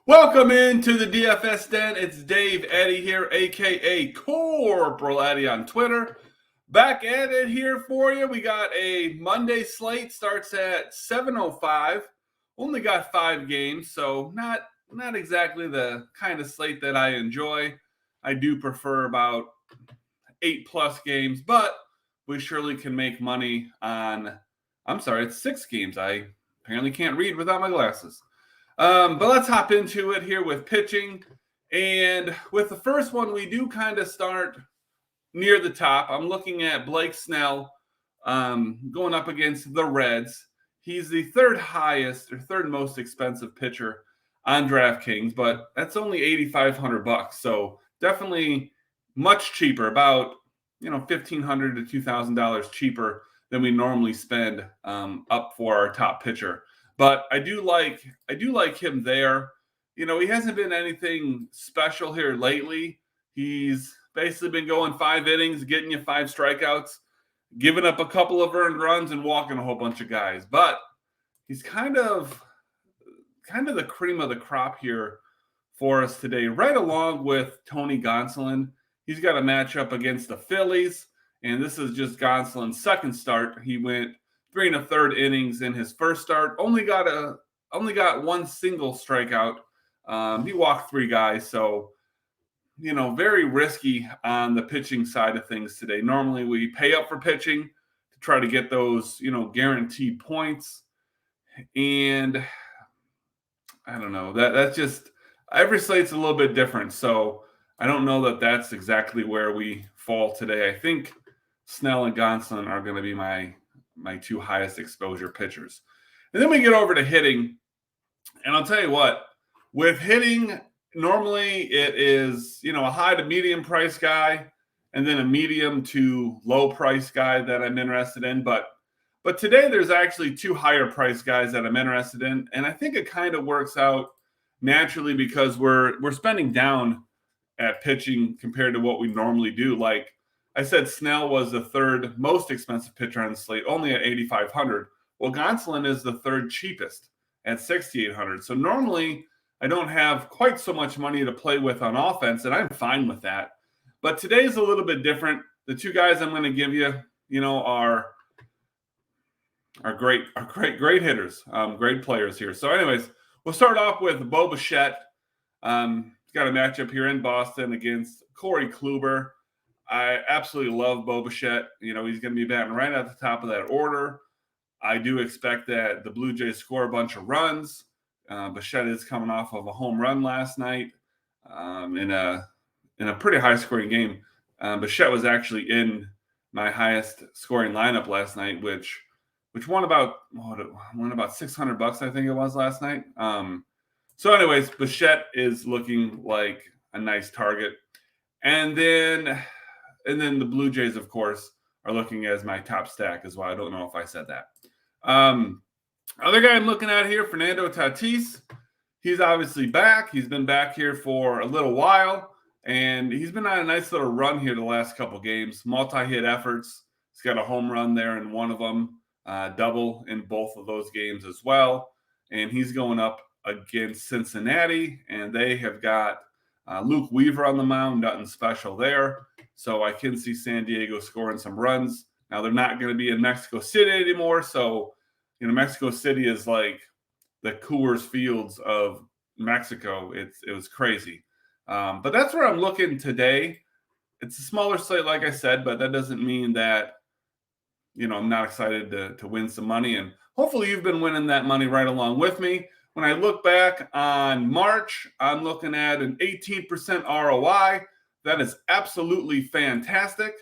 Welcome into the DFS Den. It's Dave Eddy here, aka Corporal Eddy on Twitter. Back at it here for you. We got a Monday slate, starts at 7:05. Only got 5 games, so not exactly the kind of slate that I enjoy. I do prefer about 8+ games, but we surely can make money on. I'm sorry, it's 6 games. I apparently can't read without my glasses. But let's hop into it here with pitching. And with the first one, we do kind of start near the top. I'm looking at Blake Snell going up against the Reds. He's the third most expensive pitcher on DraftKings, but that's only $8,500. So definitely much cheaper, about $1,500 to $2,000 cheaper than we normally spend up for our top pitcher. But I do like him there. He hasn't been anything special here lately. He's basically been going 5 innings, getting you 5 strikeouts, giving up a couple of earned runs, and walking a whole bunch of guys. But he's kind of the cream of the crop here for us today, right along with Tony Gonsolin. He's got a matchup against the Phillies, and this is just Gonsolin's second start. He went 3 1/3 innings in his first start. Only got one single strikeout. He walked 3 guys, so very risky on the pitching side of things today. Normally we pay up for pitching to try to get those guaranteed points, and I don't know, that's just every slate's a little bit different. So I don't know that that's exactly where we fall today. I think Snell and Gonsolin are going to be my 2 highest exposure pitchers. And then we get over to hitting. And I'll tell you what, with hitting, normally it is, a high to medium price guy and then a medium to low price guy that I'm interested in. But today there's actually 2 higher price guys that I'm interested in. And I think it kind of works out naturally because we're spending down at pitching compared to what we normally do. Like I said, Snell was the 3rd most expensive pitcher on the slate, only at $8,500. Well, Gonsolin is the 3rd cheapest at $6,800. So normally I don't have quite so much money to play with on offense, and I'm fine with that. But today's a little bit different. The 2 guys I'm going to give you, are great hitters, great players here. So anyways, we'll start off with Bo Bichette. He's got a matchup here in Boston against Corey Kluber. I absolutely love Bo Bichette. He's going to be batting right at the top of that order. I do expect that the Blue Jays score a bunch of runs. Bichette is coming off of a home run last night in a pretty high-scoring game. Bichette was actually in my highest scoring lineup last night, which won about $600, I think it was last night. So anyways, Bichette is looking like a nice target. And then the Blue Jays, of course, are looking as my top stack as well. I don't know if I said that. Other guy I'm looking at here, Fernando Tatis. He's obviously back. He's been back here for a little while, and he's been on a nice little run here the last couple games. Multi-hit efforts. He's got a home run there in one of them, double in both of those games as well. And he's going up against Cincinnati, and they have got Luke Weaver on the mound, nothing special there. So I can see San Diego scoring some runs. Now, they're not going to be in Mexico City anymore. So, Mexico City is like the Coors Fields of Mexico. It was crazy. But that's where I'm looking today. It's a smaller slate, like I said, but that doesn't mean that, I'm not excited to win some money. And hopefully you've been winning that money right along with me. When I look back on March, I'm looking at an 18% ROI. That is absolutely fantastic.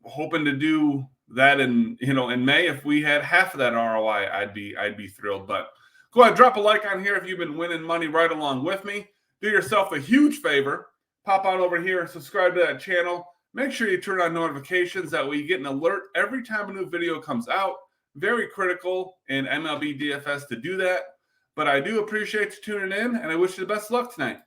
Hoping to do that in May. If we had half of that ROI, I'd be thrilled. But go ahead, drop a like on here if you've been winning money right along with me. Do yourself a huge favor. Pop on over here and subscribe to that channel. Make sure you turn on notifications. That way you get an alert every time a new video comes out. Very critical in MLB DFS to do that. But I do appreciate you tuning in, and I wish you the best of luck tonight.